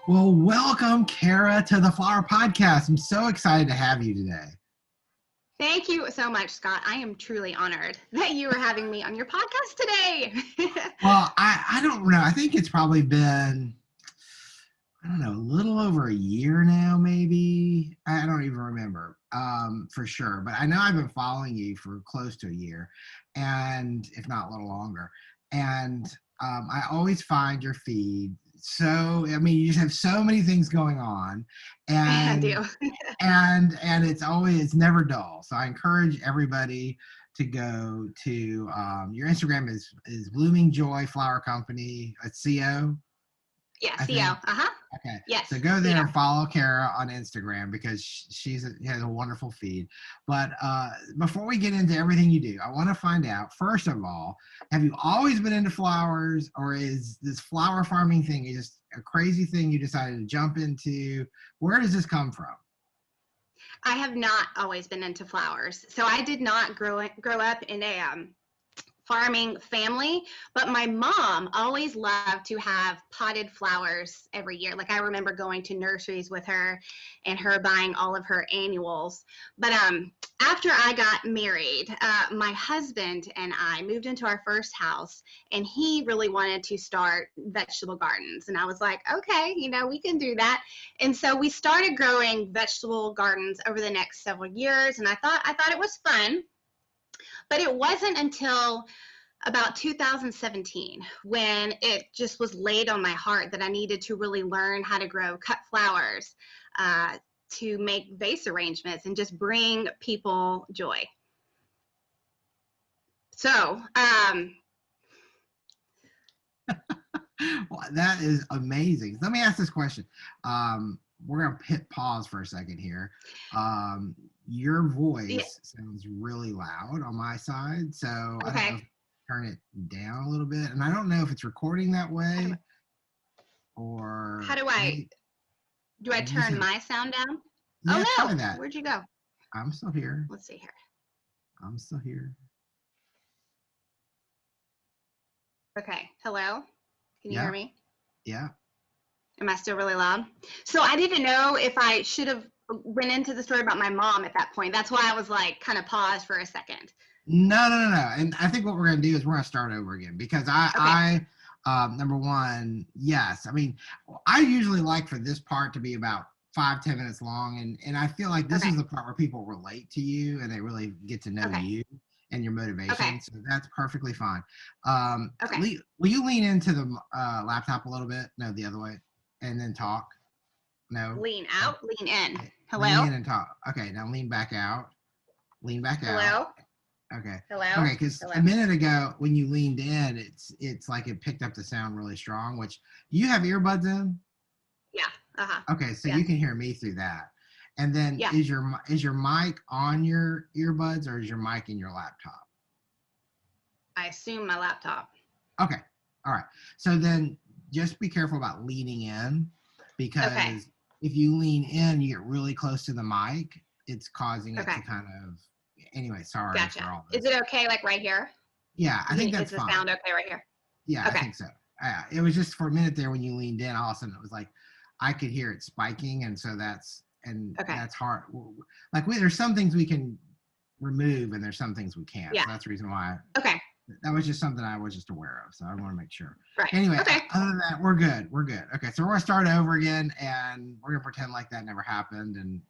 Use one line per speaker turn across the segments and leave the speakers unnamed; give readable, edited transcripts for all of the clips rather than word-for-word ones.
Well, welcome, Kara, to the Flower Podcast. I'm so excited to have you today.
Thank you so much, Scott. I am truly honored that you are having me on your podcast today.
Well, I don't know. I think it's probably been, I don't know, a little over a year now, maybe. I don't even remember for sure. But I know I've been following you for close to a year, and if not a little longer. And I always find your feed. So, I mean, you just have so many things going on.
I
And
do.
and it's never dull. So I encourage everybody to go to your Instagram is Blooming Joy Flower Company at CO.
Yeah,
I
CO.
think.
Uh-huh.
Okay,
Yes,
so go there
CO.
and follow Kara on Instagram because she has a wonderful feed. But before we get into everything you do, I want to find out, first of all, have you always been into flowers, or is this flower farming thing just a crazy thing you decided to jump into? Where does this come from?
I have not always been into flowers. So I did not grow up in a farming family, but my mom always loved to have potted flowers every year. Like I remember going to nurseries with her and her buying all of her annuals. But after I got married, my husband and I moved into our first house, and he really wanted to start vegetable gardens. And I was like, okay, we can do that. And so we started growing vegetable gardens over the next several years, and I thought it was fun. But it wasn't until about 2017 when it just was laid on my heart that I needed to really learn how to grow cut flowers, to make vase arrangements and just bring people joy. So,
Well, that is amazing. Let me ask this question. We're going to hit pause for a second here. Your voice
yeah,
sounds really loud on my side, so I don't know
okay.
if turn it down a little bit. And I don't know if it's recording that way
How
or
do I,
maybe
do I
you
turn
said,
my sound down?
yeah,
Oh
try
no,
that.
where'd you go?
I'm still here.
Let's see here.
I'm still here.
Okay, hello? Can you hear
Yeah,
me?
yeah.
Am I still really loud? So I didn't know if I should have went into the story about my mom at that point. That's why I was like kind of paused for a second.
No. And I think what we're going to do is we're going to start over again because
Okay.
number one, yes. I mean, I usually like for this part to be about 5-10 minutes long. And I feel like this
Okay.
is the part where people relate to you and they really get to know
Okay.
you and your
Okay.
motivation. So that's perfectly fine.
Okay.
Will you lean into the laptop a little bit? No, the other way. And then talk. No.
Lean out, lean in.
Okay. Lean
Hello?
in and talk. Okay. Now lean back out. Lean back out.
Hello?
Okay.
Hello?
Okay, because
Hello?
a minute ago when you leaned in, it's like it picked up the sound really strong, which you have earbuds in?
Yeah. Uh-huh.
Okay, so you
Yes.
can hear me through that. And then
Yeah.
is your mic on your earbuds or is your mic in your laptop?
I assume my laptop.
Okay. All right. So then just be careful about leaning in
Okay.
because if you lean in, you get really close to the mic, it's causing it
Okay.
to kind of anyway, sorry
Gotcha.
for all
Is
this.
it okay like right here?
Yeah, I think
Is
that's
the
fine.
sound okay right here?
Yeah, I
Okay.
think so. It was just for a minute there when you leaned in, all of a sudden it was like I could hear it spiking, and so
Okay.
that's hard. Like there's some things we can remove, and there's some things we can't.
Yeah.
So that's the reason why
Okay.
that was just something I was just aware of. So I want to make sure.
Right.
Anyway,
Okay.
other than that, we're good. We're good. Okay, so we're gonna start over again, and we're gonna pretend like that never happened, and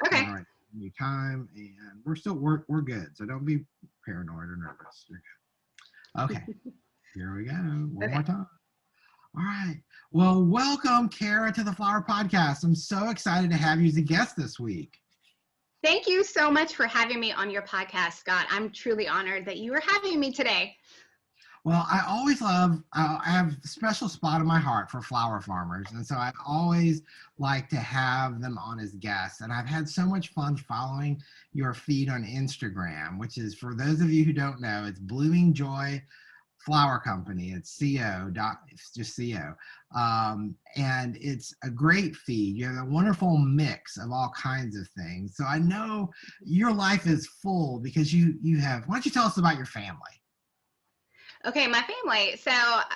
we're
Okay.
gonna write a new time, and we're good. So don't be paranoid or nervous. You're good. Okay. Here we go. One
Okay.
more time. All right. Well, welcome, Kara, to the Flower Podcast. I'm so excited to have you as a guest this week.
Thank you so much for having me on your podcast, Scott. I'm truly honored that you are having me today.
Well, I always I have a special spot in my heart for flower farmers. And so I always like to have them on as guests. And I've had so much fun following your feed on Instagram, which is, for those of you who don't know, it's Blooming Joy Flower Company. It's it's just CO. And it's a great feed. You have a wonderful mix of all kinds of things. So I know your life is full because you have, why don't you tell us about your family?
Okay, my family. So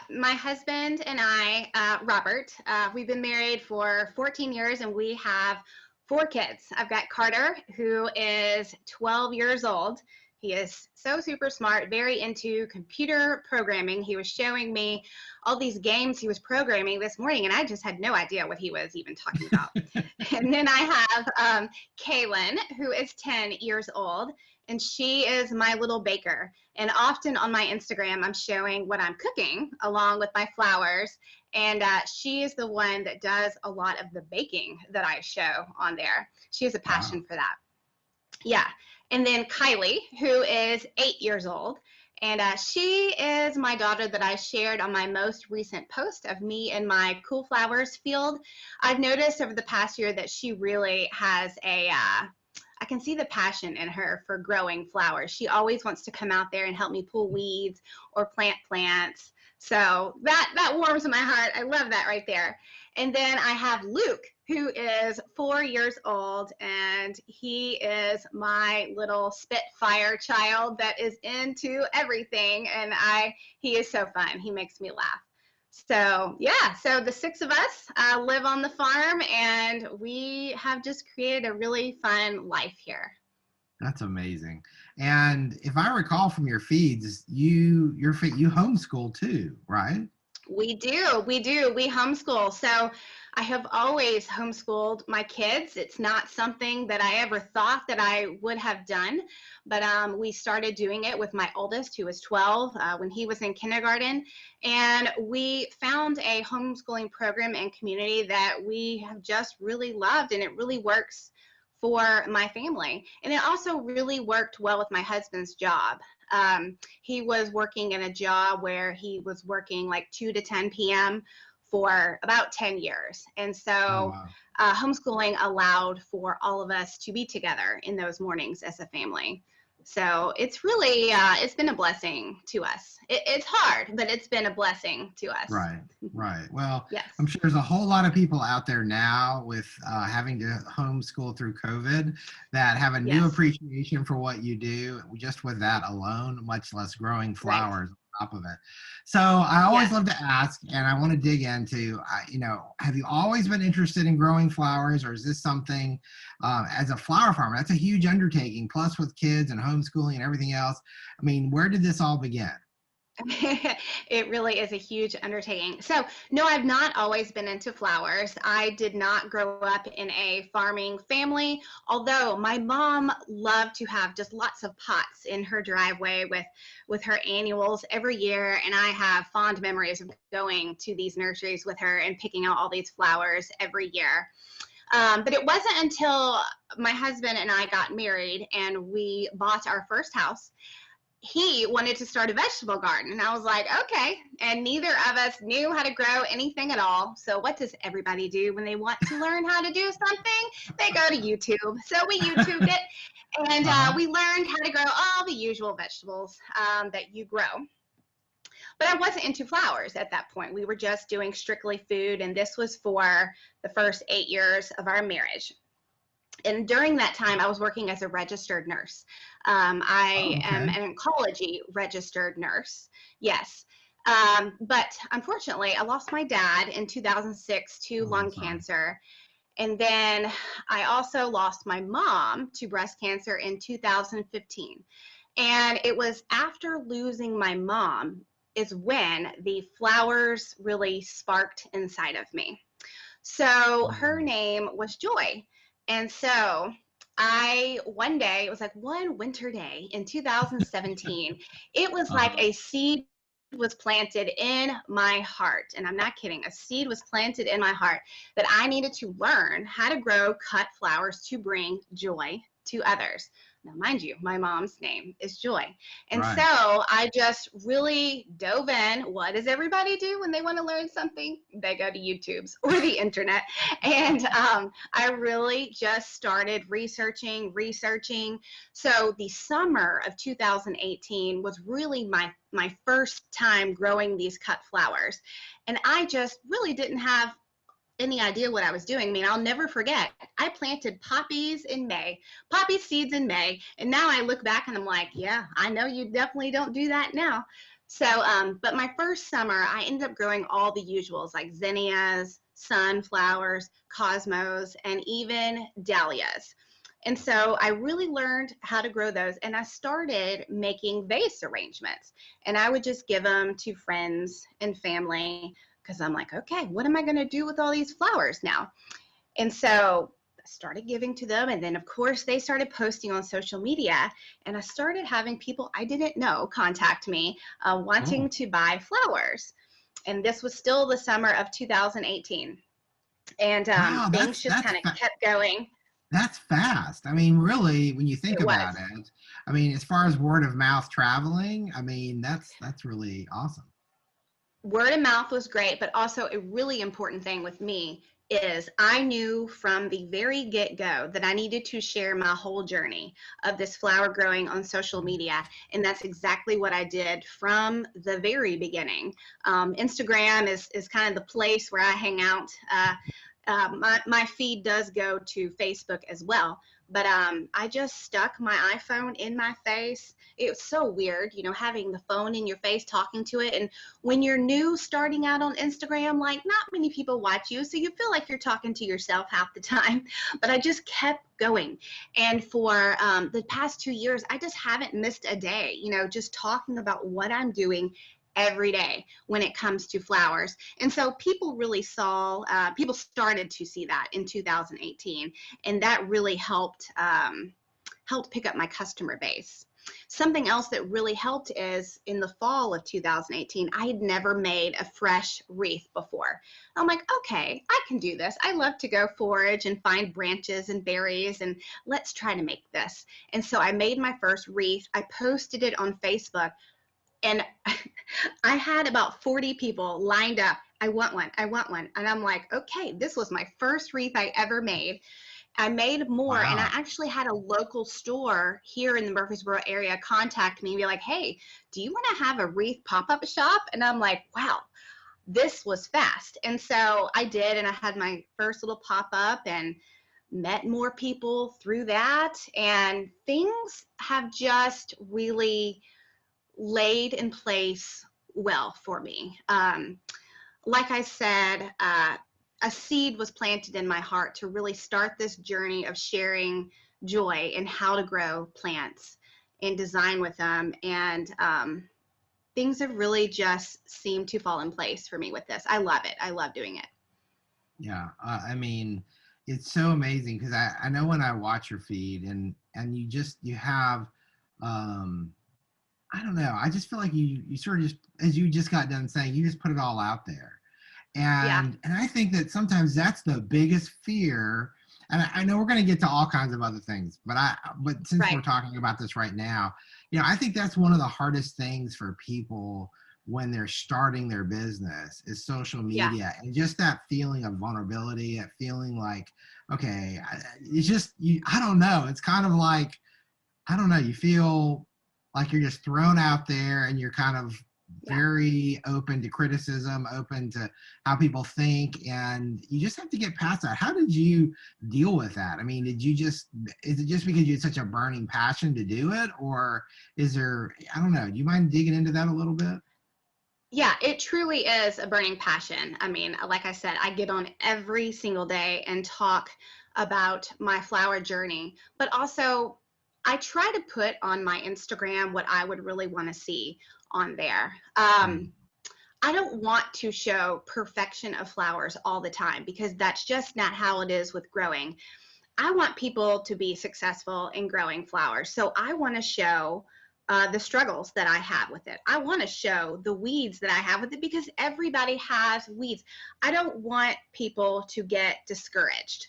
my husband and I, Robert, we've been married for 14 years and we have 4 kids. I've got Carter, who is 12 years old. He is so super smart, very into computer programming. He was showing me all these games he was programming this morning, and I just had no idea what he was even talking about. And then I have Kaylin, who is 10 years old, and she is my little baker. And often on my Instagram, I'm showing what I'm cooking along with my flowers. And she is the one that does a lot of the baking that I show on there. She has a
Wow.
passion for that. Yeah. And then Kylie, who is 8 years old. And she is my daughter that I shared on my most recent post of me in my cool flowers field. I've noticed over the past year that she really has I can see the passion in her for growing flowers. She always wants to come out there and help me pull weeds or plant plants. So that warms my heart. I love that right there. And then I have Luke, who is 4 years old, and he is my little spitfire child that is into everything. And he is so fun. He makes me laugh. So yeah, so the 6 of us live on the farm, and we have just created a really fun life here.
That's amazing. And if I recall from your feeds, you homeschool too, right?
We do. We homeschool. So I have always homeschooled my kids. It's not something that I ever thought that I would have done, but we started doing it with my oldest, who was 12, when he was in kindergarten. And we found a homeschooling program and community that we have just really loved, and it really works for my family. And it also really worked well with my husband's job. He was working in a job where he was working like 2 to 10 p.m. for about 10 years. And
Oh,
so
wow.
homeschooling allowed for all of us to be together in those mornings as a family. So it's really, it's been a blessing to us. It's hard, but it's been a blessing to us.
Right, right. Well,
Yes.
I'm sure there's a whole lot of people out there now with having to homeschool through COVID that have a new
Yes.
appreciation for what you do just with that alone, much less growing
Right.
flowers on top of it. So I always
Yes.
love to ask, and I want to dig into, have you always been interested in growing flowers, or is this something as a flower farmer? That's a huge undertaking, plus with kids and homeschooling and everything else. I mean, where did this all begin?
It really is a huge undertaking. So, no, I've not always been into flowers. I did not grow up in a farming family, although my mom loved to have just lots of pots in her driveway with her annuals every year, and I have fond memories of going to these nurseries with her and picking out all these flowers every year. But it wasn't until my husband and I got married and we bought our first house, he wanted to start a vegetable garden. And I was like, okay. And neither of us knew how to grow anything at all. So what does everybody do when they want to learn how to do something? They go to YouTube. So we YouTubed it, and
Uh-huh.
we learned how to grow all the usual vegetables that you grow. But I wasn't into flowers at that point. We were just doing strictly food. And this was for the first 8 years of our marriage. And during that time, I was working as a registered nurse.
Oh,
I am
okay.
an oncology registered nurse. Yes. But unfortunately, I lost my dad in 2006 to
Oh, I'm
lung
sorry.
cancer. And then I also lost my mom to breast cancer in 2015. And it was after losing my mom is when the flowers really sparked inside of me. So her
Mhm.
name was Joy. And so I, one day, it was like one winter day in 2017, it was like
Uh-huh.
a seed was planted in my heart. And I'm not kidding. A seed was planted in my heart that I needed to learn how to grow cut flowers to bring joy to others. Now, mind you, my mom's name is Joy. And so
Right.
I just really dove in. What does everybody do when they want to learn something? They go to YouTube's or the internet. And I really just started researching. So the summer of 2018 was really my first time growing these cut flowers. And I just really didn't have any idea what I was doing. I mean, I'll never forget. I planted poppies in May, poppy seeds in May, and now I look back and I'm like, yeah, I know you definitely don't do that now. But my first summer, I ended up growing all the usuals like zinnias, sunflowers, cosmos, and even dahlias. And so I really learned how to grow those, and I started making vase arrangements. And I would just give them to friends and family because I'm like, okay, what am I going to do with all these flowers now? And so I started giving to them. And then, of course, they started posting on social media. And I started having people I didn't know contact me wanting
Oh,
to buy flowers. And this was still the summer of 2018. And
wow,
things just kind of kept going.
that's fast. I mean, really, when you think
It was.
about it, I mean, as far as word of mouth traveling, I mean, that's really awesome.
Word of mouth was great, but also a really important thing with me is I knew from the very get go that I needed to share my whole journey of this flower growing on social media. And that's exactly what I did from the very beginning. Instagram is kind of the place where I hang out. My feed does go to Facebook as well. But I just stuck my iPhone in my face. It was so weird, having the phone in your face, talking to it. And when you're new starting out on Instagram, like not many people watch you. So you feel like you're talking to yourself half the time. But I just kept going. And for the past 2 years, I just haven't missed a day, just talking about what I'm doing every day when it comes to flowers. And so people really people started to see that in 2018. And that really helped pick up my customer base. Something else that really helped is in the fall of 2018, I had never made a fresh wreath before. I'm like, okay, I can do this. I love to go forage and find branches and berries, and let's try to make this. And so I made my first wreath. I posted it on Facebook, and I had about 40 people lined up. I want one. I want one. And I'm like, okay, this was my first wreath I ever made. I made more, and I
Wow.
actually had a local store here in the Murfreesboro area contact me and be like, hey, do you want to have a wreath pop-up shop? And I'm like, wow, this was fast. And so I did, and I had my first little pop-up and met more people through that. And things have just really laid in place well for me. Like I said, a seed was planted in my heart to really start this journey of sharing joy and how to grow plants and design with them. And things have really just seemed to fall in place for me with this. I love it. I love doing it.
Yeah, I mean, it's so amazing because I know when I watch your feed and you have, um, I don't know, I just feel like you sort of just, as you just got done saying, you just put it all out there.
Yeah.
And I think that sometimes that's the biggest fear. And I know we're going to get to all kinds of other things, but since
Right.
we're talking about this right now, I think that's one of the hardest things for people when they're starting their business is social
Yeah.
media and just that feeling of vulnerability, that feeling like, okay, it's just I don't know. It's kind of like, I don't know, you feel like you're just thrown out there and you're kind of
Yeah.
very open to criticism, open to how people think, and you just have to get past that. How did you deal with that? I mean, is it just because you had such a burning passion to do it, or is there, I don't know, do you mind digging into that a little bit?
Yeah, it truly is a burning passion. I mean, like I said, I get on every single day and talk about my flower journey, but also I try to put on my Instagram what I would really want to see on there.
Mm.
I don't want to show perfection of flowers all the time because that's just not how it is with growing. I want people to be successful in growing flowers. So I want to show the struggles that I have with it. I want to show the weeds that I have with it because everybody has weeds. I don't want people to get discouraged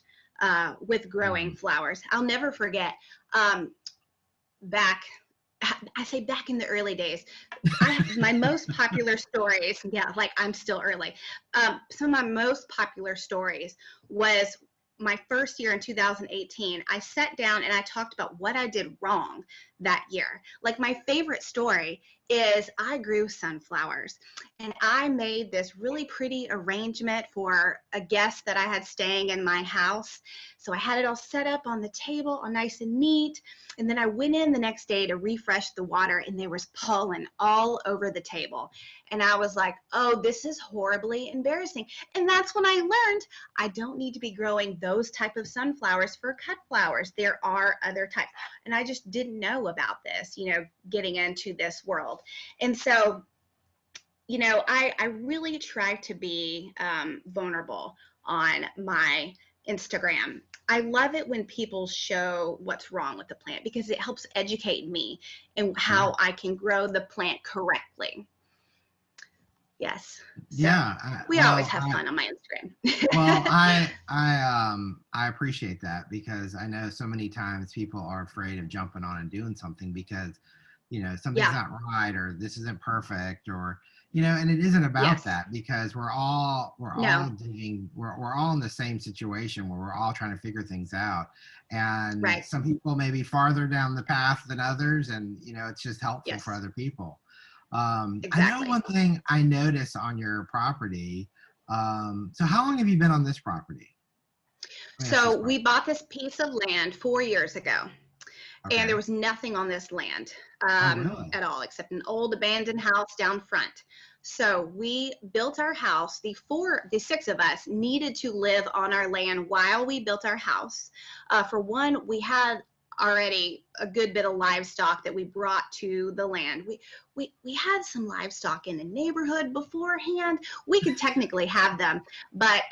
with growing
Mm.
flowers. I'll never forget um, back. I say back in the early days, my most popular stories, yeah, like I'm still early. Some of my most popular stories was my first year in 2018. I sat down and I talked about what I did wrong that year. Like my favorite story is I grew sunflowers and I made this really pretty arrangement for a guest that I had staying in my house. So I had it all set up on the table, all nice and neat. And then I went in the next day to refresh the water and there was pollen all over the table. And I was like, oh, this is horribly embarrassing. And that's when I learned I don't need to be growing those type of sunflowers for cut flowers. There are other types. And I just didn't know about this, getting into this world. And so, I really try to be vulnerable on my Instagram. I love it when people show what's wrong with the plant because it helps educate me in how I can grow the plant correctly. Yes. So
Yeah.
we always have fun on my Instagram.
Well, I appreciate that because I know so many times people are afraid of jumping on and doing something because, something's not right or this isn't perfect or, and it isn't about that because we're all digging, we're all in the same situation where we're all trying to figure things out. And some people may be farther down the path than others. And, it's just helpful for other people. I know one thing I noticed on your property. So how long have you been on this property?
So we bought this piece of land 4 years ago.
Okay.
And there was nothing on this land
Really?
at all, except an old abandoned house down front. So we built our house. The six of us needed to live on our land while we built our house. For one, we had already a good bit of livestock that we brought to the land. We had some livestock in the neighborhood beforehand. We could technically have them, but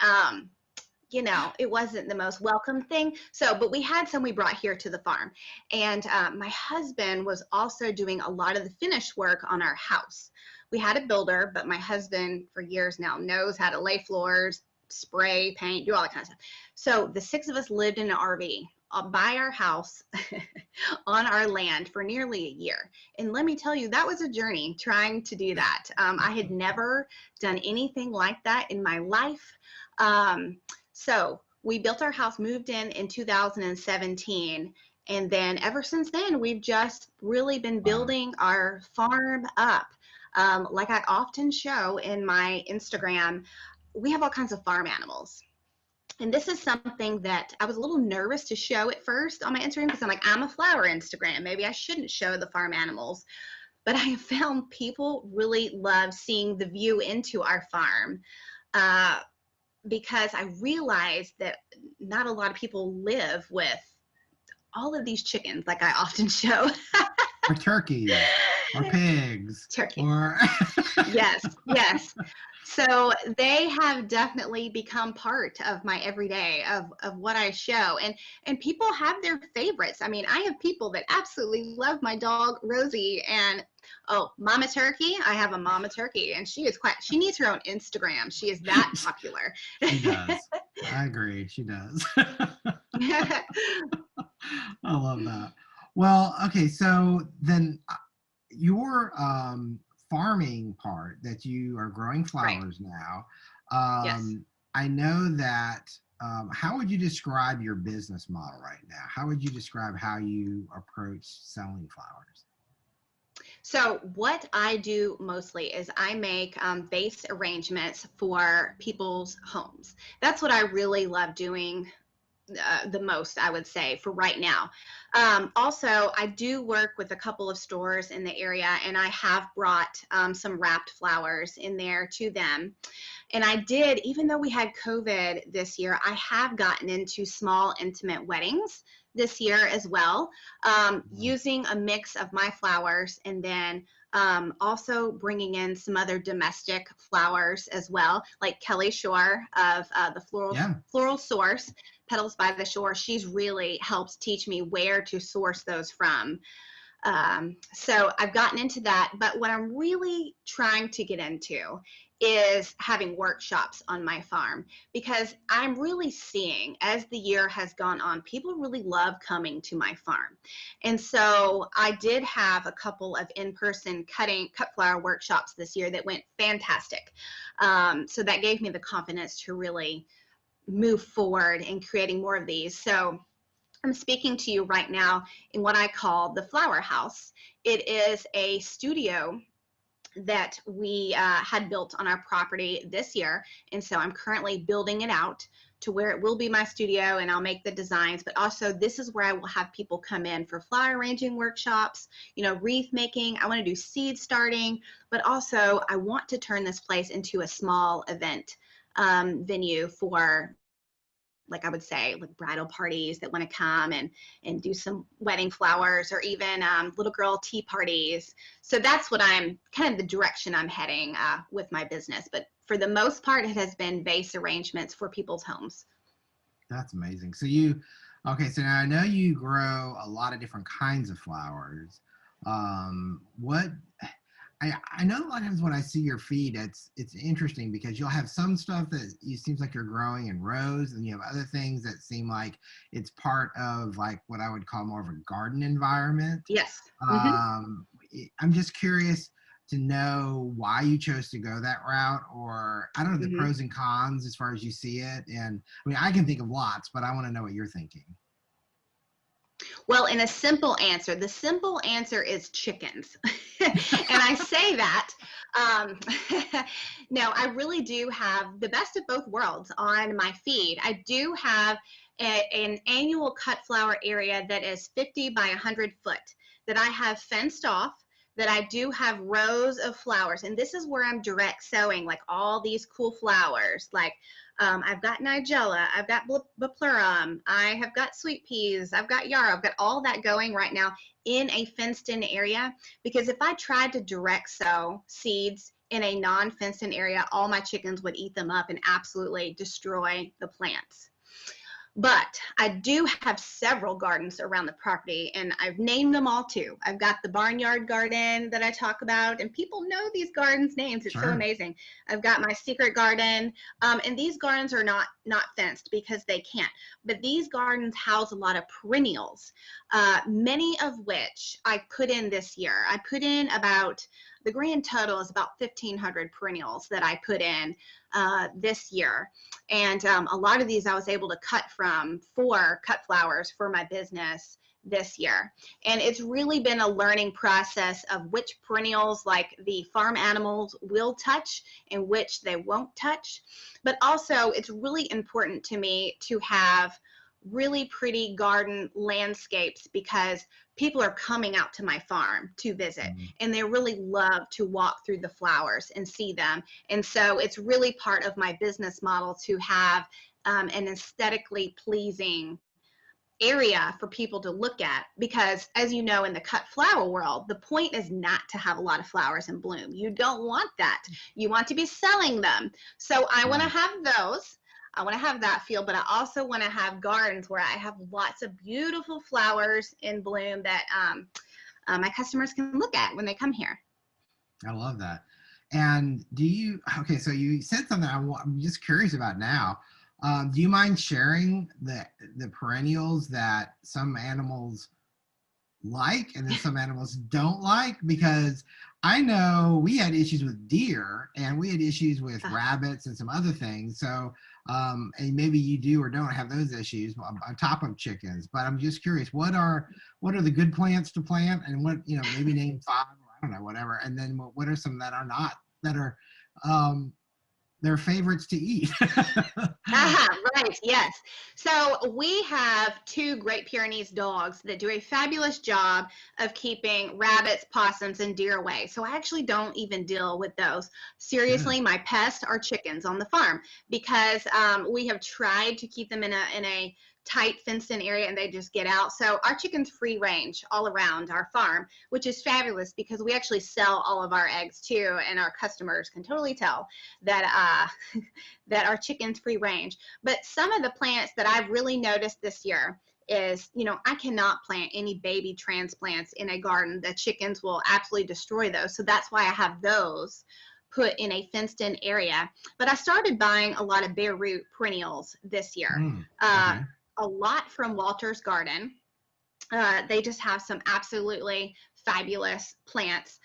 it wasn't the most welcome thing. So, but we had some we brought here to the farm. And my husband was also doing a lot of the finish work on our house. We had a builder, but my husband for years now knows how to lay floors, spray, paint, do all that kind of stuff. So the six of us lived in an RV by our house on our land for nearly a year. And let me tell you, that was a journey trying to do that. I had never done anything like that in my life. So we built our house, moved in 2017. And then ever since then, we've just really been building our farm up. Like I often show in my Instagram, we have all kinds of farm animals. And this is something that I was a little nervous to show at first on my Instagram because I'm a flower Instagram. Maybe I shouldn't show the farm animals. But I have found people really love seeing the view into our farm. Because I realized that not a lot of people live with all of these chickens like I often show.
Or turkeys, or pigs.
Turkey.
Or
Yes. So they have definitely become part of my everyday of what I show. And people have their favorites. I mean, I have people that absolutely love my dog, Rosie, and Mama Turkey. I have a Mama Turkey, and she needs her own Instagram. She is that popular.
She does. I agree. She does. I love that. Well, okay. So then your farming part that you are growing flowers now.
Yes.
I know that. How would you describe your business model right now? How would you describe how you approach selling flowers?
So what I do mostly is I make vase arrangements for people's homes. That's what I really love doing the most, I would say, for right now. Also, I do work with a couple of stores in the area, and I have brought some wrapped flowers in there to them. And I did, even though we had COVID this year, I have gotten into small, intimate weddings this year as well, using a mix of my flowers and then also bringing in some other domestic flowers as well, like Kelly Shore of the Floral Source, Petals by the Shore. She's really helped teach me where to source those from. So I've gotten into that, but what I'm really trying to get into is having workshops on my farm, because I'm really seeing as the year has gone on, people really love coming to my farm. And so I did have a couple of in-person cut flower workshops this year that went fantastic. So that gave me the confidence to really move forward in creating more of these. So I'm speaking to you right now in what I call the flower house. It is a studio that we had built on our property this year. And so I'm currently building it out to where it will be my studio, and I'll make the designs. But also, this is where I will have people come in for flower arranging workshops, wreath making. I want to do seed starting, but also I want to turn this place into a small event venue for, like I would say, like bridal parties that want to come and do some wedding flowers, or even little girl tea parties. So that's what I'm kind of the direction I'm heading with my business. But for the most part, it has been vase arrangements for people's homes.
That's amazing. Okay, so now I know you grow a lot of different kinds of flowers. What I know a lot of times when I see your feed, it's interesting because you'll have some stuff that seems like you're growing in rows, and you have other things that seem like it's part of like what I would call more of a garden environment.
Yes.
I'm just curious to know why you chose to go that route, or I don't know the pros and cons as far as you see it. And I mean, I can think of lots, but I want to know what you're thinking.
Well, in a simple answer, the simple answer is chickens. And I say that, no, I really do have the best of both worlds on my feed. I do have an annual cut flower area that is 50 by 100 foot that I have fenced off, that I do have rows of flowers. And this is where I'm direct sowing like all these cool flowers. Like I've got Nigella, I've got Buplurum, I have got sweet peas, I've got yarrow, I've got all that going right now in a fenced in area. Because if I tried to direct sow seeds in a non-fenced in area, all my chickens would eat them up and absolutely destroy the plants. But I do have several gardens around the property, and I've named them all too. I've got the barnyard garden that I talk about, and people know these gardens' names. It's so amazing. I've got my secret garden, and these gardens are not fenced because they can't. But these gardens house a lot of perennials, many of which I put in this year. I put in about, the grand total is about 1,500 perennials that I put in this year. And a lot of these I was able to cut from for cut flowers for my business this year. And it's really been a learning process of which perennials like the farm animals will touch and which they won't touch. But also it's really important to me to have really pretty garden landscapes because people are coming out to my farm to visit, and they really love to walk through the flowers and see them. And so it's really part of my business model to have an aesthetically pleasing area for people to look at, because as you know, in the cut flower world, the point is not to have a lot of flowers in bloom. You don't want that. You want to be selling them. So I want to have those. I want to have that feel, but I also want to have gardens where I have lots of beautiful flowers in bloom that my customers can look at when they come here.
I love that. And okay, so you said something I'm just curious about now. Do you mind sharing the perennials that some animals like and then some animals don't like? Because I know we had issues with deer and we had issues with rabbits and some other things. So, and maybe you do or don't have those issues on top of chickens, but I'm just curious, what are the good plants to plant, and what, maybe name 5, or I don't know, whatever. And then what are some that are not, that are, their favorites to eat?
Right, yes. So we have 2 Great Pyrenees dogs that do a fabulous job of keeping rabbits, possums, and deer away. So I actually don't even deal with those. Seriously, my pests are chickens on the farm, because we have tried to keep them in a tight fenced-in area and they just get out. So our chickens free range all around our farm, which is fabulous because we actually sell all of our eggs too, and our customers can totally tell that that our chickens free range. But some of the plants that I've really noticed this year is, I cannot plant any baby transplants in a garden. The chickens will absolutely destroy those. So that's why I have those put in a fenced-in area. But I started buying a lot of bare root perennials this year.
Okay.
A lot from Walter's Garden. They just have some absolutely fabulous plants.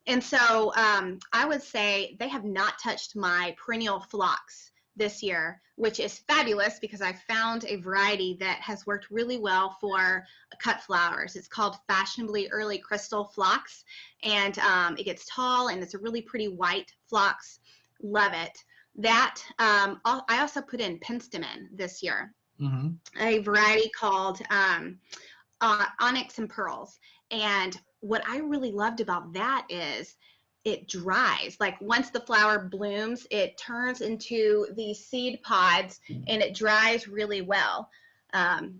And so I would say they have not touched my perennial phlox this year, which is fabulous because I found a variety that has worked really well for cut flowers. It's called Fashionably Early Crystal Phlox, and it gets tall and it's a really pretty white phlox. Love it. That I also put in penstemon this year, a variety called Onyx and Pearls. And what I really loved about that is it dries. Like once the flower blooms, it turns into these seed pods and it dries really well.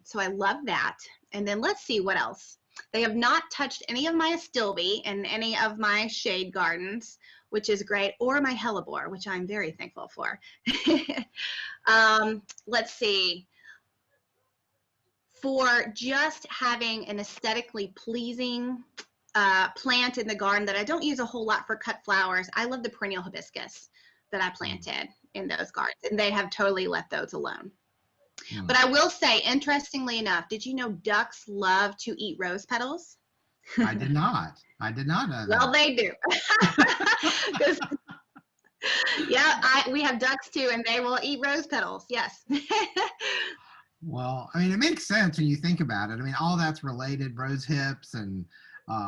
So I love that. And then let's see what else. They have not touched any of my astilbe in any of my shade gardens, which is great, or my hellebore, which I'm very thankful for. Let's see. For just having an aesthetically pleasing plant in the garden that I don't use a whole lot for cut flowers, I love the perennial hibiscus that I planted in those gardens, and they have totally left those alone. But I will say, interestingly enough, did you know ducks love to eat rose petals?
I did not. I did not know that.
Well, they do. Yeah, we have ducks too, and they will eat rose petals. Yes.
Well, I mean, it makes sense when you think about it. I mean, all that's related, rose hips and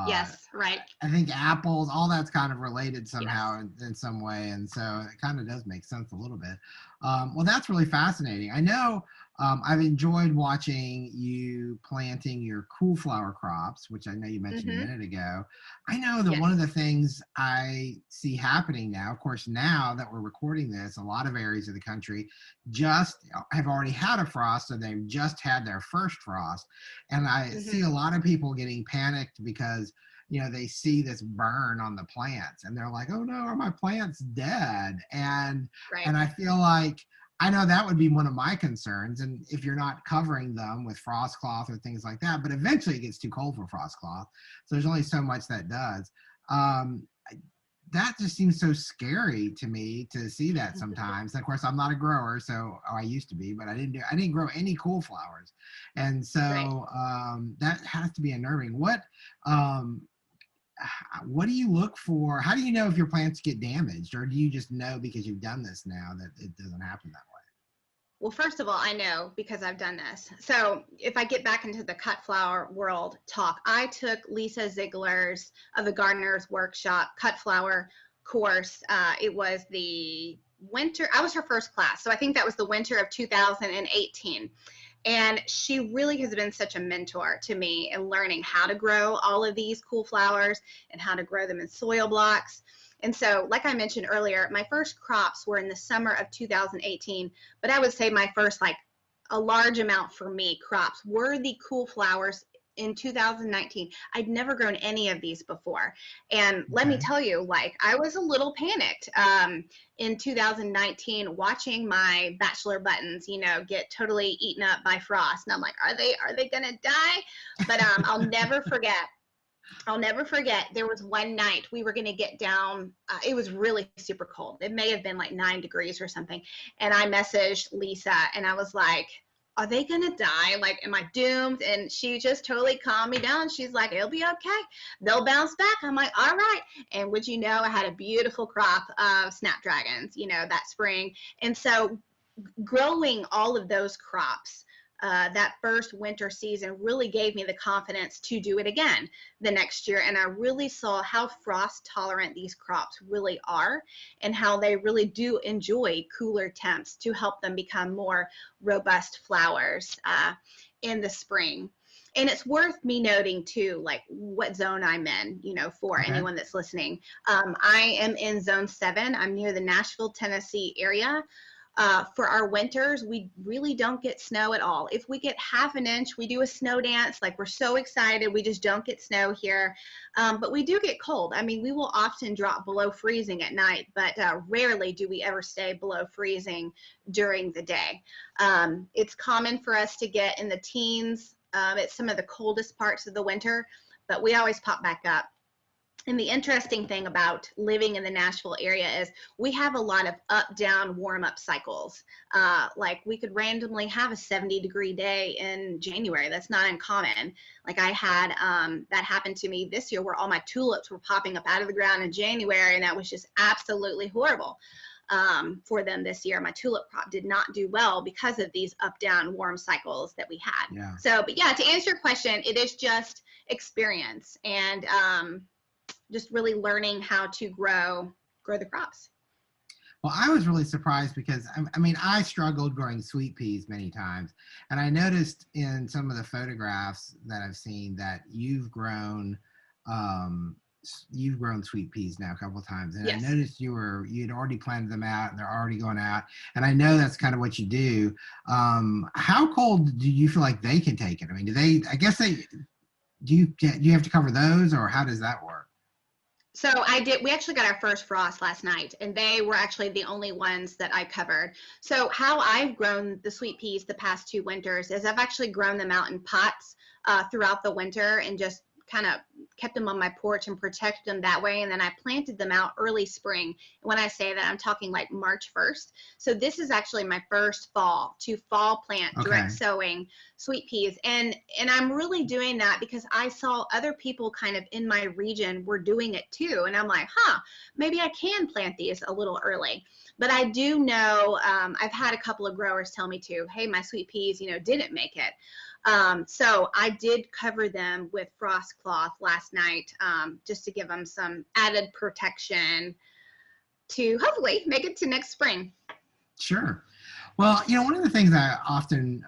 yes, right.
I think apples, all that's kind of related somehow in some way. And so it kind of does make sense a little bit. Well, that's really fascinating. I know I've enjoyed watching you planting your cool flower crops, which I know you mentioned a minute ago. I know that one of the things I see happening now, of course, now that we're recording this, a lot of areas of the country just have already had a frost, or they've just had their first frost. And I see a lot of people getting panicked because, you know, they see this burn on the plants and they're like, oh no, are my plants dead? And I feel like, I know that would be one of my concerns. And if you're not covering them with frost cloth or things like that, but eventually it gets too cold for frost cloth. So there's only so much that does. That just seems so scary to me to see that sometimes. And of course, I'm not a grower, so I used to be, but I didn't grow any cool flowers. And so that has to be unnerving. What do you look for? How do you know if your plants get damaged, or do you just know because you've done this now that it doesn't happen that way?
Well, first of all, I know because I've done this. So if I get back into the cut flower world talk, I took Lisa Ziegler's of the Gardener's Workshop cut flower course. It was the winter, I was her first class. So I think that was the winter of 2018. And she really has been such a mentor to me in learning how to grow all of these cool flowers and how to grow them in soil blocks. And so, like I mentioned earlier, my first crops were in the summer of 2018, but I would say my first, like a large amount for me, crops were the cool flowers in 2019. I'd never grown any of these before. And let me tell you, like, I was a little panicked in 2019 watching my bachelor buttons, you know, get totally eaten up by frost. And I'm like, are they gonna die? But I'll never forget, there was one night we were going to get down. It was really super cold. It may have been like 9 degrees or something. And I messaged Lisa and I was like, are they going to die? Like, am I doomed? And she just totally calmed me down. She's like, it'll be okay. They'll bounce back. I'm like, all right. And would you know, I had a beautiful crop of snapdragons, you know, that spring. And so growing all of those crops, that first winter season really gave me the confidence to do it again the next year. And I really saw how frost tolerant these crops really are and how they really do enjoy cooler temps to help them become more robust flowers in the spring. And it's worth me noting too, like what zone I'm in, you know, for anyone that's listening. I am in zone 7. I'm near the Nashville, Tennessee area. For our winters, we really don't get snow at all. If we get half an inch, we do a snow dance. Like, we're so excited. We just don't get snow here. But we do get cold. I mean, we will often drop below freezing at night, but rarely do we ever stay below freezing during the day. It's common for us to get in the teens at some of the coldest parts of the winter, but we always pop back up. And the interesting thing about living in the Nashville area is we have a lot of up-down warm-up cycles. Like, we could randomly have a 70-degree day in January. That's not uncommon. Like, I had that happened to me this year where all my tulips were popping up out of the ground in January, and that was just absolutely horrible. for them this year. My tulip crop did not do well because of these up down warm cycles that we had.
Yeah.
So, but yeah, to answer your question, it is just experience and just really learning how to grow the crops.
Well, I was really surprised because I mean, I struggled growing sweet peas many times, and I noticed in some of the photographs that I've seen that um, you've grown sweet peas now a couple of times, and
Yes.
I noticed you'd already planted them out, and they're already going out, and I know that's kind of what you do. How cold do you feel like they can take it? I mean, do they? I guess they do. Do you have to cover those, or how does that work?
So we actually got our first frost last night, and they were actually the only ones that I covered. So how I've grown the sweet peas the past 2 winters is I've actually grown them out in pots throughout the winter and just kind of kept them on my porch and protected them that way. And then I planted them out early spring. And when I say that, I'm talking like March 1st. So this is actually my first fall plant, direct sowing sweet peas. And I'm really doing that because I saw other people kind of in my region were doing it too. And I'm like, maybe I can plant these a little early. But I do know, I've had a couple of growers tell me too, hey, my sweet peas, didn't make it. So I did cover them with frost cloth last night, just to give them some added protection to hopefully make it to next spring.
Sure. Well, one of the things I often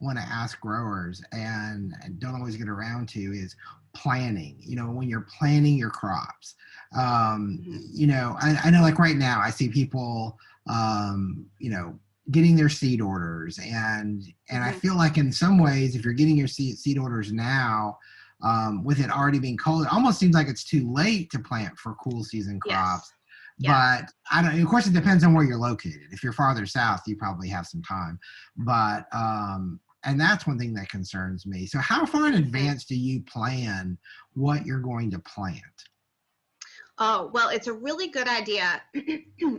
want to ask growers and don't always get around to is planning. When you're planning your crops, I know like right now I see people, getting their seed orders, and I feel like in some ways, if you're getting your seed orders now, with it already being cold, it almost seems like it's too late to plant for cool season crops.
Yes. Yeah.
But I don't. Of course, it depends on where you're located. If you're farther south, you probably have some time. But and that's one thing that concerns me. So, how far in advance do you plan what you're going to plant?
Oh, well, it's a really good idea.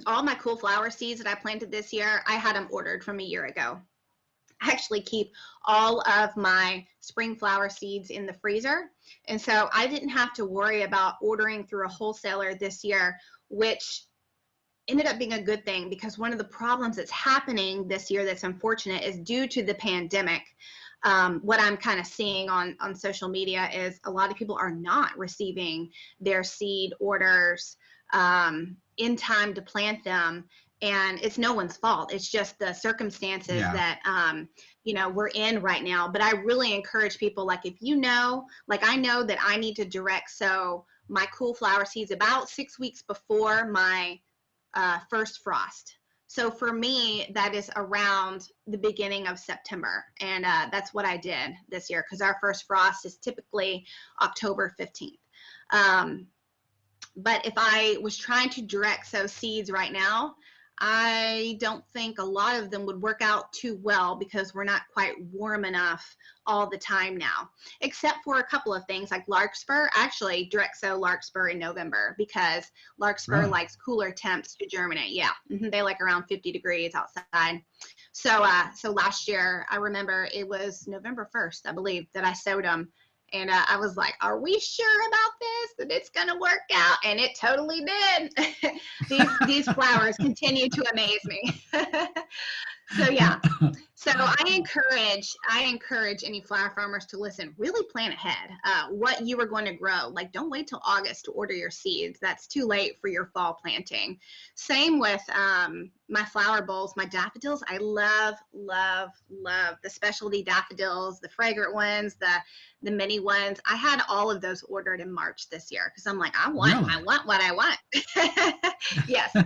All my cool flower seeds that I planted this year, I had them ordered from a year ago. I actually keep all of my spring flower seeds in the freezer. And so I didn't have to worry about ordering through a wholesaler this year, which ended up being a good thing because one of the problems that's happening this year that's unfortunate is due to the pandemic. What I'm kind of seeing on social media is a lot of people are not receiving their seed orders in time to plant them. And it's no one's fault. It's just the circumstances that, we're in right now. But I really encourage people, like if I know that I need to direct sow my cool flower seeds about 6 weeks before my first frost. So for me, that is around the beginning of September. And that's what I did this year because our first frost is typically October 15th. But if I was trying to direct sow seeds right now, I don't think a lot of them would work out too well because we're not quite warm enough all the time now, except for a couple of things like larkspur. Actually, direct sow larkspur in November because larkspur likes cooler temps to germinate. Yeah, they like around 50 degrees outside. So last year, I remember it was November 1st, I believe, that I sowed them. And I was like, are we sure about this, that it's going to work out? And it totally did. These flowers continue to amaze me. So, yeah. So I encourage any flower farmers to listen, really plan ahead what you are going to grow. Like, don't wait till August to order your seeds. That's too late for your fall planting. Same with my flower bowls, my daffodils. I love the specialty daffodils, the fragrant ones, the mini ones. I had all of those ordered in March this year because I'm like, I want what I want. Yes.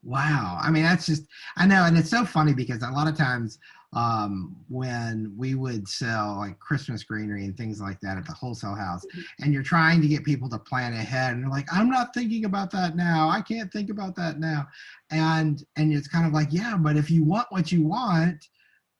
Wow. I mean, I know. And it's so funny because a lot of times when we would sell like Christmas greenery and things like that at the wholesale house, and you're trying to get people to plan ahead and they're like, I'm not thinking about that now. I can't think about that now. And it's kind of like, yeah, but if you want what you want,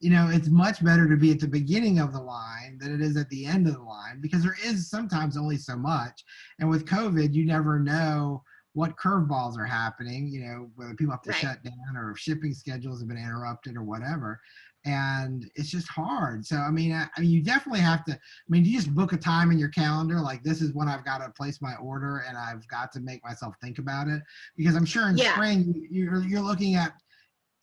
it's much better to be at the beginning of the line than it is at the end of the line because there is sometimes only so much. And with COVID, you never know what curveballs are happening, whether people have to shut down or if shipping schedules have been interrupted or whatever. and it's just hard. So I mean, you definitely have to. I mean, you just book a time in your calendar, like this is when I've got to place my order, and I've got to make myself think about it, because I'm sure in
Yeah.
spring you're looking at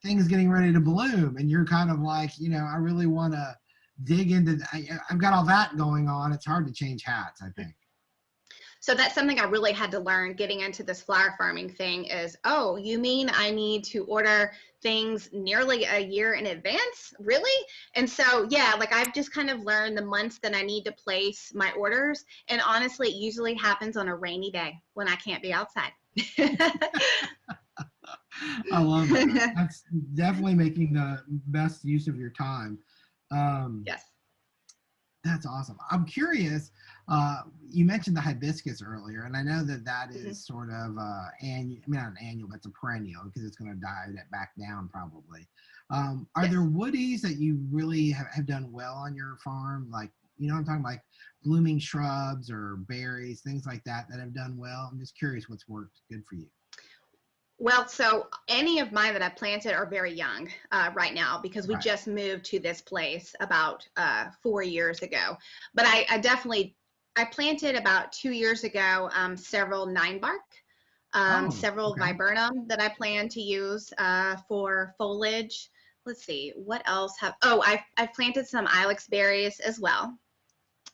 things getting ready to bloom, and you're kind of like, I really want to dig into. I've got all that going on. It's hard to change hats, I think.
So that's something I really had to learn getting into this flower farming thing is, oh, you mean I need to order things nearly a year in advance? Really? And so, yeah, like I've just kind of learned the months that I need to place my orders. And honestly, it usually happens on a rainy day when I can't be outside.
I love that. That's definitely making the best use of your time. Um,
Yes.
That's awesome. I'm curious. You mentioned the hibiscus earlier, and I know that that
Mhm.
is sort of annual. I mean, not an annual, but it's a perennial because it's going to die that back down probably. Are there
Yes.
woodies that you really have done well on your farm? Like, what I'm talking about, like blooming shrubs or berries, things like that that have done well. I'm just curious what's worked good for you.
Well, so any of mine that I planted are very young right now because we
Right.
just moved to this place about 4 years ago. But I definitely I planted about 2 years ago several nine bark,
Oh,
several
okay.
viburnum that I plan to use for foliage. Let's see what else have. I've planted some ilex berries as well.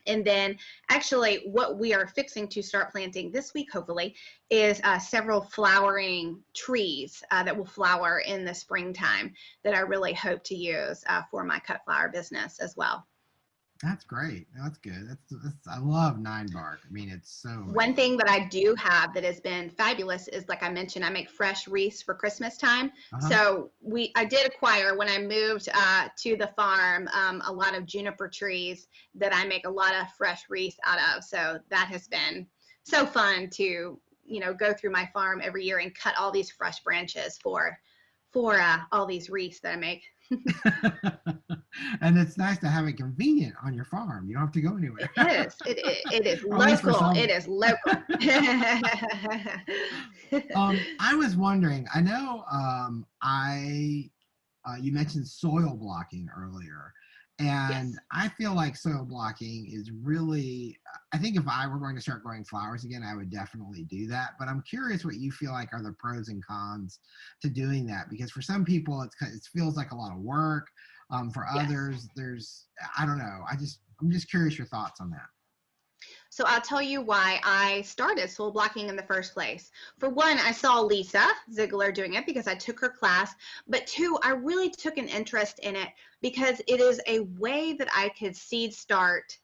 And then, actually, what we are fixing to start planting this week, hopefully, is several flowering trees that will flower in the springtime that I really hope to use for my cut flower business as well.
That's great. That's good. That's I love nine bark. I mean, it's so
One
amazing.
thing that I do have that has been fabulous is, like I mentioned, I make fresh wreaths for Christmas time.
Uh-huh.
So I did acquire when I moved to the farm a lot of juniper trees that I make a lot of fresh wreaths out of. So that has been so fun to go through my farm every year and cut all these fresh branches for all these wreaths that I make.
And it's nice to have it convenient on your farm. You don't have to go
It
anywhere.
is. It is
Or at least for
local. It
some.
is local.
I was wondering, I know you mentioned soil blocking earlier. And
Yes.
I feel like soil blocking is really, I think if I were going to start growing flowers again, I would definitely do that. But I'm curious what you feel like are the pros and cons to doing that. Because for some people, it feels like a lot of work. For
Yes.
others, I don't know. I'm just curious your thoughts on that.
So I'll tell you why I started soul blocking in the first place. For one, I saw Lisa Ziegler doing it because I took her class. But two, I really took an interest in it because it is a way that I could seed start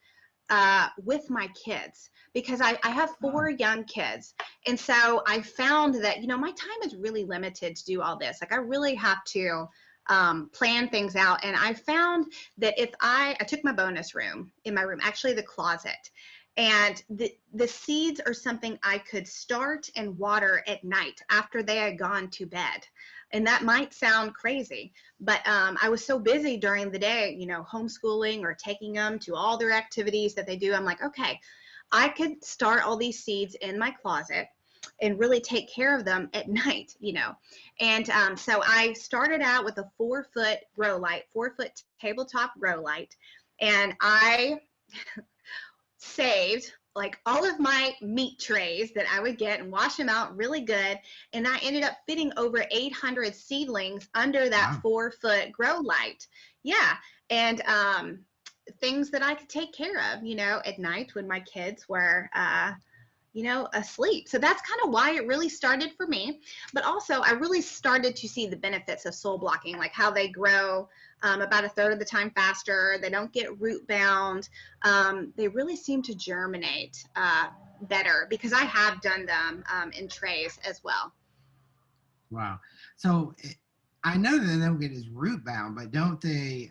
with my kids because I have
Oh,
four young kids. And so I found that, my time is really limited to do all this. Like I really have to plan things out. And I found that if I took my bonus room in my room, actually the closet, and the seeds are something I could start and water at night after they had gone to bed. And that might sound crazy, but I was so busy during the day, homeschooling or taking them to all their activities that they do. I'm like, okay, I could start all these seeds in my closet and really take care of them at night. And so I started out with a 4 foot grow light, 4 foot tabletop grow light. And I saved like all of my meat trays that I would get and wash them out really good. And I ended up fitting over 800 seedlings under that
wow.
4 foot grow light. Yeah. And things that I could take care of, at night when my kids were, asleep. So that's kind of why it really started for me. But also, I really started to see the benefits of soil blocking, like how they grow about a third of the time faster. They don't get root bound. They really seem to germinate better because I have done them in trays as well.
Wow. So I know that they don't get as root bound, but don't they?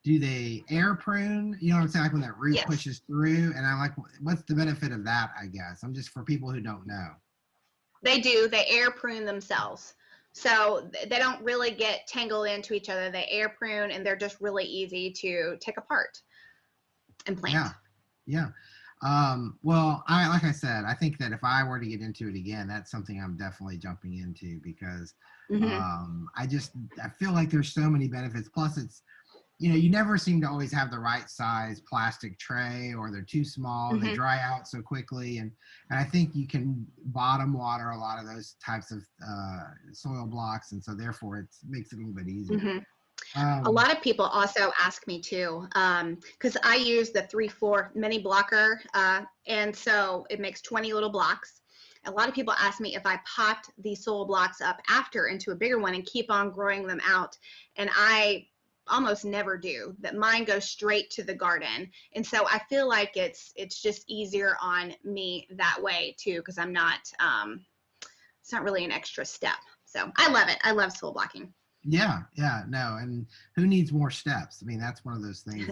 Do they air prune? You know what I'm saying? Like when that root
Yes,
pushes through, and I'm like, what's the benefit of that? I guess I'm just for people who don't know.
they do. They air prune themselves. So they don't really get tangled into each other. They air prune and they're just really easy to take apart and
Yeah,
plant.
yeah. Well, like I said, I think that if I were to get into it again, that's something I'm definitely jumping into because
Hmm.
I feel like there's so many benefits. Plus, it's you never seem to always have the right size plastic tray, or they're too small. They
Hmm.
dry out so quickly, and I think you can bottom water a lot of those types of soil blocks, and so therefore it makes it a little bit easier.
Hmm. A
Um,
lot of people also ask me too, because I use the 3/4 mini blocker, and so it makes 20 little blocks. A lot of people ask me if I popped these soil blocks up after into a bigger one and keep on growing them out, and I almost never do. That mine goes straight to the garden, and so I feel like it's just easier on me that way too, because I'm not. It's not really an extra step. So I love it. I love soil blocking.
yeah, no, and who needs more steps? I mean, that's one of those things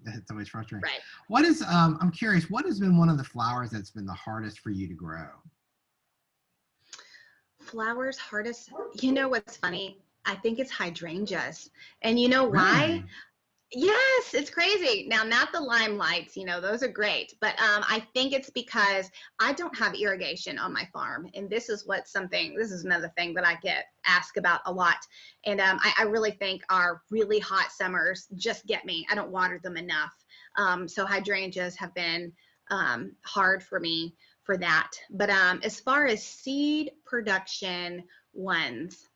that's always frustrating.
Right.
What is I'm curious, what has been one of the flowers that's been the hardest for you to grow?
Flowers hardest. You know what's funny? I think it's hydrangeas. And you know why?
Really?
Yes, it's crazy. Now, not the limelights, those are great, but I think it's because I don't have irrigation on my farm. And this is another thing that I get asked about a lot. And I really think our really hot summers just get me. I don't water them enough. So hydrangeas have been hard for me for that. But as far as seed production ones,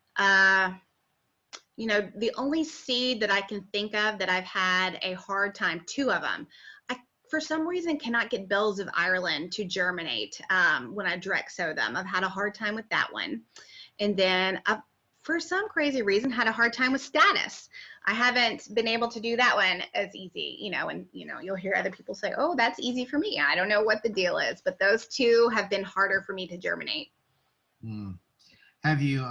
the only seed that I can think of that I've had a hard time, two of them, I, for some reason, cannot get bells of Ireland to germinate when I direct sow them. I've had a hard time with that one. And then I've, for some crazy reason, had a hard time with status. I haven't been able to do that one as easy, and you'll hear other people say, oh, that's easy for me. I don't know what the deal is, but those two have been harder for me to germinate.
Hmm. Have you,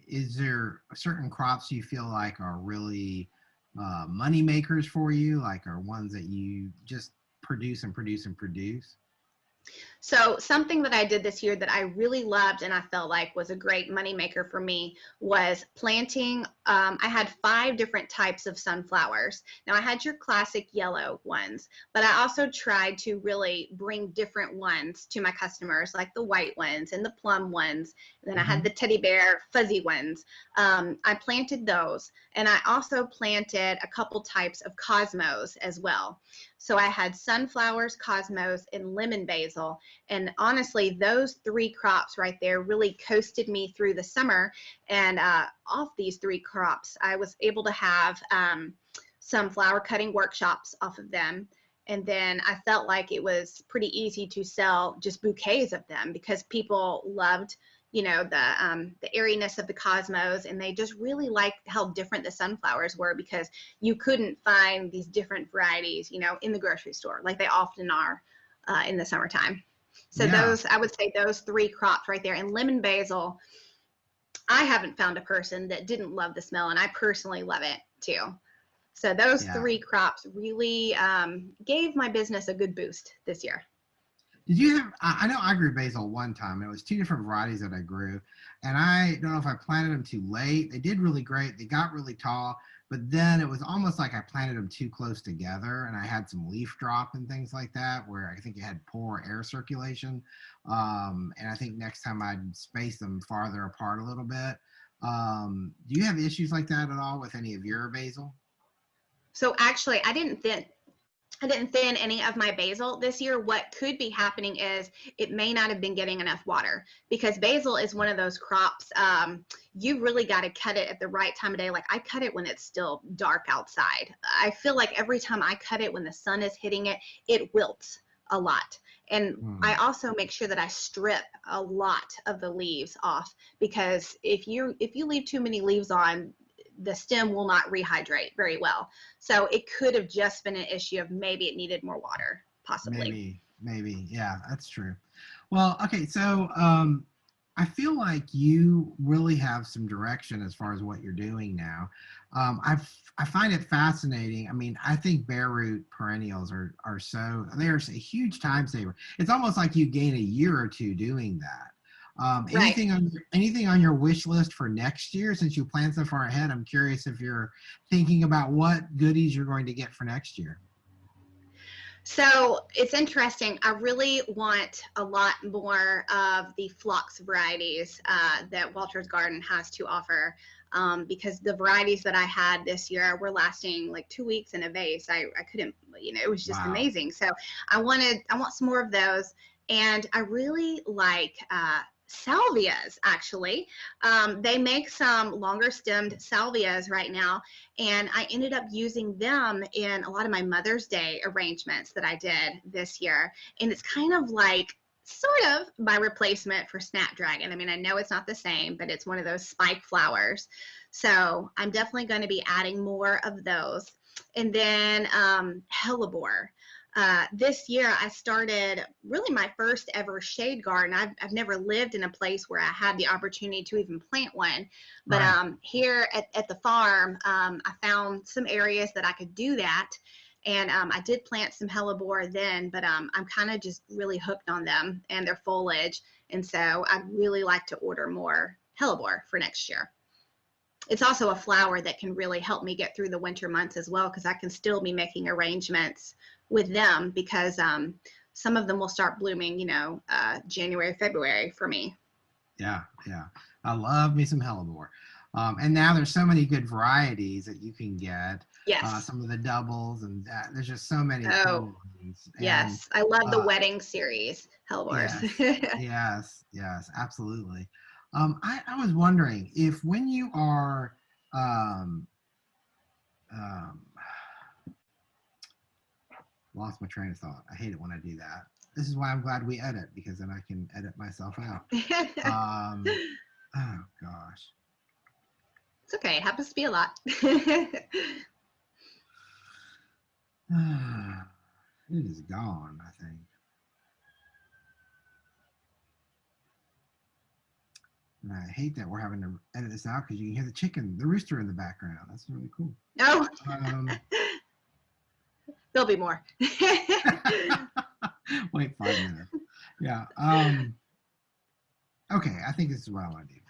is there certain crops you feel like are really money makers for you, like are ones that you just produce and produce and produce?
So something that I did this year that I really loved and I felt like was a great moneymaker for me was planting. I had 5 different types of sunflowers. Now I had your classic yellow ones, but I also tried to really bring different ones to my customers, like the white ones and the plum ones. And then I had
Hmm.
the teddy bear fuzzy ones. I planted those, and I also planted a couple types of cosmos as well. So I had sunflowers, cosmos, and lemon basil. And honestly, those 3 crops right there really coasted me through the summer. And off these 3 crops, I was able to have some flower cutting workshops off of them. And then I felt like it was pretty easy to sell just bouquets of them because people loved, the airiness of the cosmos, and they just really liked how different the sunflowers were because you couldn't find these different varieties, in the grocery store like they often are in the summertime. So
Yeah,
I would say those 3 crops right there. And lemon basil, I haven't found a person that didn't love the smell, and I personally love it too. So those
yeah.
3 crops really gave my business a good boost this year.
Did you have? I know I grew basil one time. It was 2 different varieties that I grew, and I don't know if I planted them too late. They did really great. They got really tall, but then it was almost like I planted them too close together, and I had some leaf drop and things like that, where I think it had poor air circulation. And I think next time I'd space them farther apart a little bit. Do you have issues like that at all with any of your basil?
So actually, I didn't thin any of my basil this year. What could be happening is it may not have been getting enough water because basil is one of those crops. You really got to cut it at the right time of day. Like I cut it when it's still dark outside. I feel like every time I cut it when the sun is hitting it, it wilts a lot. And I
Hmm.
also make sure that I strip a lot of the leaves off because if you leave too many leaves on, the stem will not rehydrate very well. So it could have just been an issue of maybe it needed more water, possibly.
Maybe. Yeah, that's true. Well, okay, so I feel like you really have some direction as far as what you're doing now. I find it fascinating. I mean, I think bare root perennials are so they're a huge time saver. It's almost like you gain a year or two doing that.
Right.
Anything on your wish list for next year? Since you plan so far ahead, I'm curious if you're thinking about what goodies you're going to get for next year.
So it's interesting. I really want a lot more of the phlox varieties that Walter's Garden has to offer, because the varieties that I had this year were lasting like 2 weeks in a vase. I couldn't, it was just
Wow.
amazing. So I want some more of those. And I really like salvias, actually. They make some longer stemmed salvias right now, and I ended up using them in a lot of my Mother's Day arrangements that I did this year. And it's kind of like sort of my replacement for snapdragon. I mean, I know it's not the same, but it's one of those spike flowers. So I'm definitely going to be adding more of those. And then hellebore. This year I started really my first ever shade garden. I've never lived in a place where I had the opportunity to even plant one, but
Right.
here at the farm, I found some areas that I could do that. And I did plant some hellebore then, but I'm kind of just really hooked on them and their foliage. And so I'd really like to order more hellebore for next year. It's also a flower that can really help me get through the winter months as well, because I can still be making arrangements with them, because some of them will start blooming, January, February for me.
Yeah, yeah. I love me some hellebore. And now there's so many good varieties that you can get.
Yes.
Some of the doubles, and there's just so many
Oh,
cool ones. And
yes. I love the
uh,
wedding series, hellebores.
yes, yes, yes, absolutely. I was wondering if when you are um, um, lost my train of thought. I hate it when I do that. This is why I'm glad we edit, because then I can edit myself out. Um, oh gosh.
It's okay. It happens to be a lot.
It is gone, I think. And I hate that we're having to edit this out because you can hear the chicken, the rooster in the background. That's really cool.
No,
Um,
there'll be more.
wait 5 minutes. Yeah. Okay, I think this is what I want to do.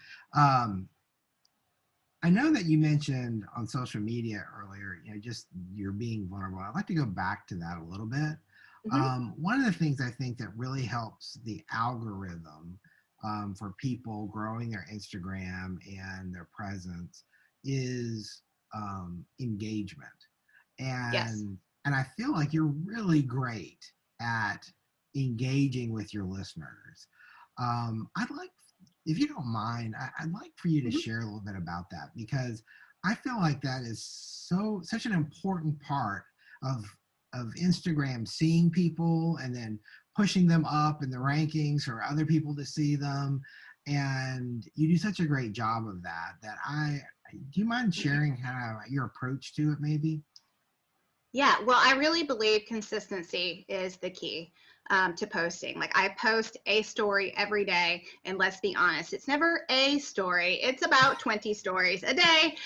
I know that you mentioned on social media earlier, just you're being vulnerable. I'd like to go back to that a little bit.
Mhm.
One of the things I think that really helps the algorithm for people growing their Instagram and their presence is engagement.
Yes.
And I feel like you're really great at engaging with your listeners. I'd like, if you don't mind, I'd like for you to
Mhm.
share a little bit about that, because I feel like that is such an important part of Instagram, seeing people and then pushing them up in the rankings for other people to see them. And you do such a great job of that, do you mind sharing kind of your approach to it maybe?
Yeah, well, I really believe consistency is the key to posting. Like, I post a story every day, and let's be honest, it's never a story. It's about 20 stories a day,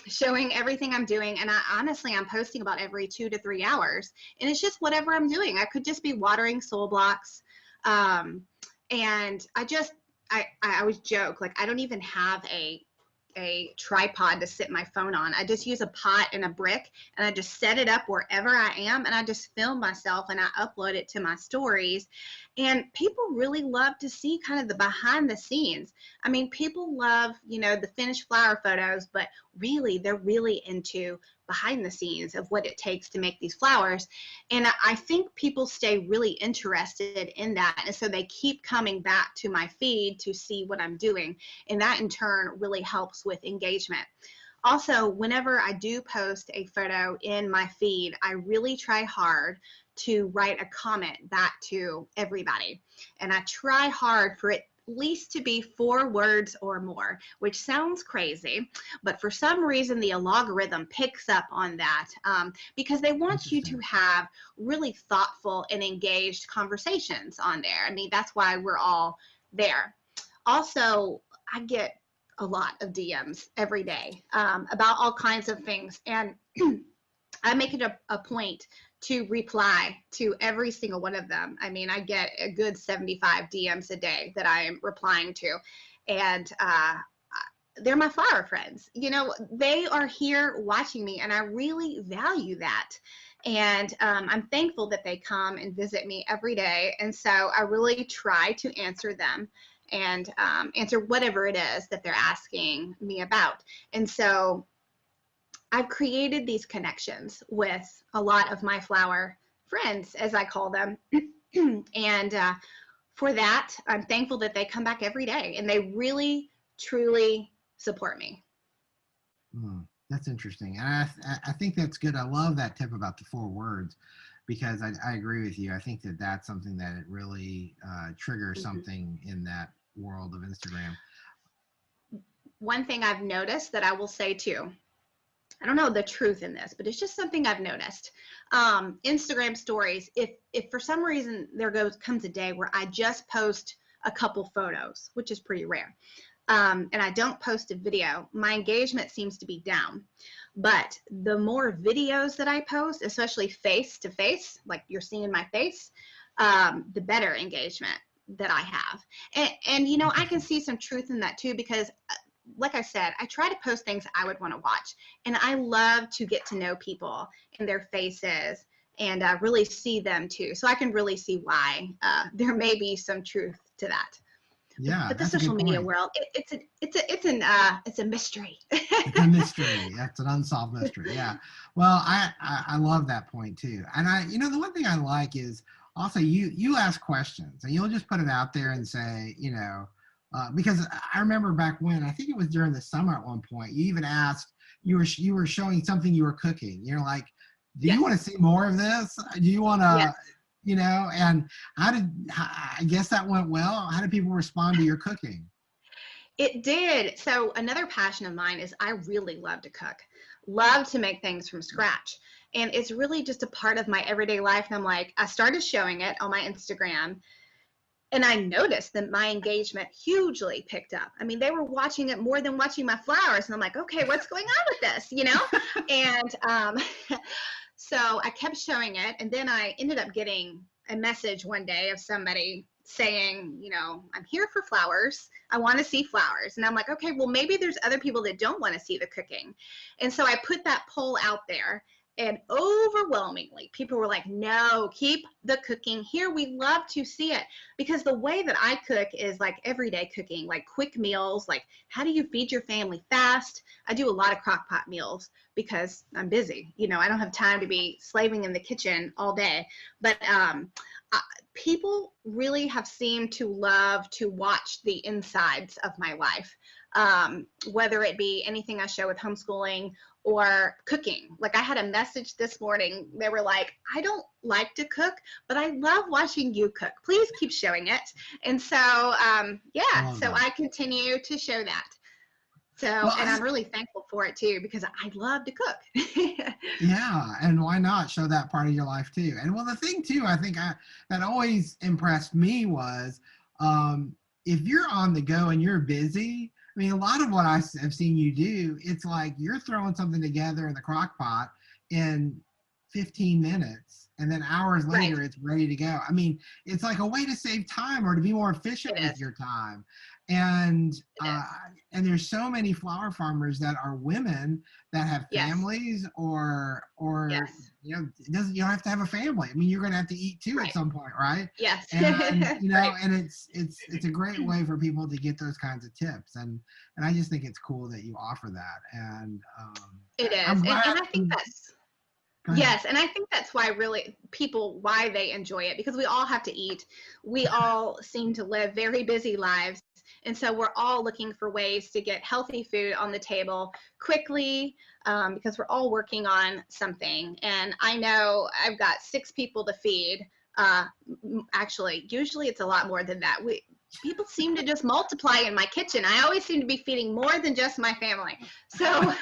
showing everything I'm doing. And I'm posting about every 2 to 3 hours, and it's just whatever I'm doing. I could just be watering soul blocks, um, and I always joke, like, I don't even have a tripod to sit my phone on. I just use a pot and a brick, and I just set it up wherever I am, and I just film myself and I upload it to my stories. And people really love to see kind of the behind the scenes. I mean, people love, the finished flower photos, but really they're really into behind the scenes of what it takes to make these flowers. And I think people stay really interested in that. And so they keep coming back to my feed to see what I'm doing. And that in turn really helps with engagement. Also, whenever I do post a photo in my feed, I really try hard to write a comment back to everybody. And I try hard for it least to be 4 words or more, which sounds crazy, but for some reason the algorithm picks up on that, because they want you to
Interesting.
have really thoughtful and engaged conversations on there. I mean, that's why we're all there. Also, I get a lot of DMs every day about all kinds of things, and I make it a point to reply to every single one of them. I mean, I get a good 75 DMs a day that I am replying to. And they're my flower friends. They are here watching me, and I really value that. And I'm thankful that they come and visit me every day. And so I really try to answer them and answer whatever it is that they're asking me about. And so I've created these connections with a lot of my flower friends, as I call them. And for that, I'm thankful that they come back every day and they really, truly support me.
That's interesting. And I think that's good. I love that tip about the 4 words because I agree with you. I think that that's something that it really triggers something in that world of Instagram.
One thing I've noticed that I will say too, I don't know the truth in this, but it's just something I've noticed. Instagram stories, if for some reason comes a day where I just post a couple photos, which is pretty rare, and I don't post a video, my engagement seems to be down. But the more videos that I post, especially face to face, like you're seeing my face, the better engagement that I have. And you know, I can see some truth in that too, because like I said, I try to post things I would want to watch. And I love to get to know people and their faces and really see them too. So I can really see why there may be some truth to that.
Yeah,
But the
that's a
social
good
media
point.
world, it's a mystery.
It's a mystery. That's an unsolved mystery. Yeah. Well, I love that point too. And the one thing I like is also you ask questions and you'll just put it out there and say, because I remember back when I think it was during the summer at one point, you even asked you were showing something you were cooking. You're like, do you
Yes.
want to see more of this? Do you want
Yes.
to, and I guess that went well. How did people respond to your cooking?
It did. So another passion of mine is I really love to cook, love to make things from scratch. And it's really just a part of my everyday life. And I'm like, I started showing it on my Instagram and I noticed that my engagement hugely picked up. I mean, they were watching it more than watching my flowers. And I'm like, okay, what's going on with this? And so I kept showing it. And then I ended up getting a message one day of somebody saying, I'm here for flowers. I want to see flowers. And I'm like, okay, well, maybe there's other people that don't want to see the cooking. And so I put that poll out there. And overwhelmingly, people were like, no, keep the cooking here. We love to see it. Because the way that I cook is like everyday cooking, like quick meals, like how do you feed your family fast? I do a lot of crock pot meals because I'm busy. I don't have time to be slaving in the kitchen all day. But people really have seemed to love to watch the insides of my life, whether it be anything I show with homeschooling or cooking. Like I had a message this morning. They were like, I don't like to cook, but I love watching you cook. Please keep showing it. And so, I continue to show that. So,
Well,
and I'm really thankful for it too, because I love to cook.
yeah, and why not show that part of your life too? And well, the thing too, I think that always impressed me was if you're on the go and you're busy. I mean, a lot of what I have seen you do, it's like you're throwing something together in the crock pot in 15 minutes, and then hours
Right.
later, it's ready to go. I mean, it's like a way to save time or to be more efficient
It
with
is.
your time. And
It is.
and there's so many flower farmers that are women that have
Yes.
families or
Yes.
it doesn't you don't have to have a family. I mean, you're going to have to eat too at
Right.
some point, right?
Yes.
And
Right.
and it's a great way for people to get those kinds of tips, and I just think it's cool that you offer that. And
It
I'm
is.
glad.
And I think that's,
Go ahead.
yes, and I think that's why really people why they enjoy it, because we all have to eat. We all seem to live very busy lives. And so we're all looking for ways to get healthy food on the table quickly, because we're all working on something. And I know I've got 6 people to feed. Actually, usually it's a lot more than that. People seem to just multiply in my kitchen. I always seem to be feeding more than just my family. So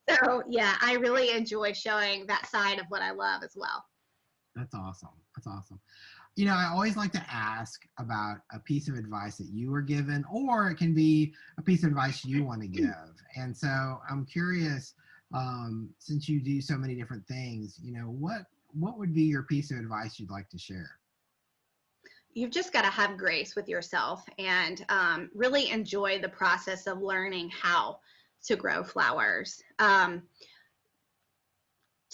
So yeah, I really enjoy showing that side of what I love as well.
That's awesome. That's awesome. I always like to ask about a piece of advice that you were given, or it can be a piece of advice you want to give. And so I'm curious, since you do so many different things, what would be your piece of advice you'd like to share?
You've just got to have grace with yourself and really enjoy the process of learning how to grow flowers.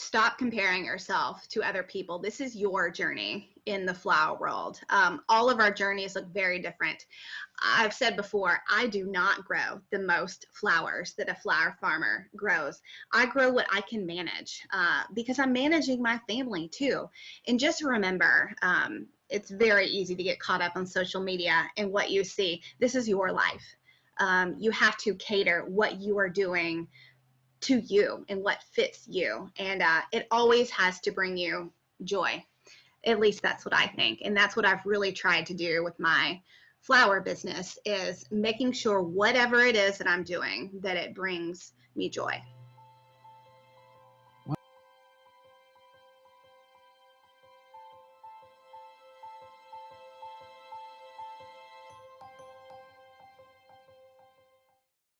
stop comparing yourself to other people. This is your journey in the flower world. All of our journeys look very different. I've said before, I do not grow the most flowers that a flower farmer grows. I grow what I can manage because I'm managing my family too. And just remember, it's very easy to get caught up on social media and what you see. This is your life. You have to cater what you are doing to you and what fits you. And it always has to bring you joy. At least that's what I think. And that's what I've really tried to do with my flower business, is making sure whatever it is that I'm doing, that it brings me joy.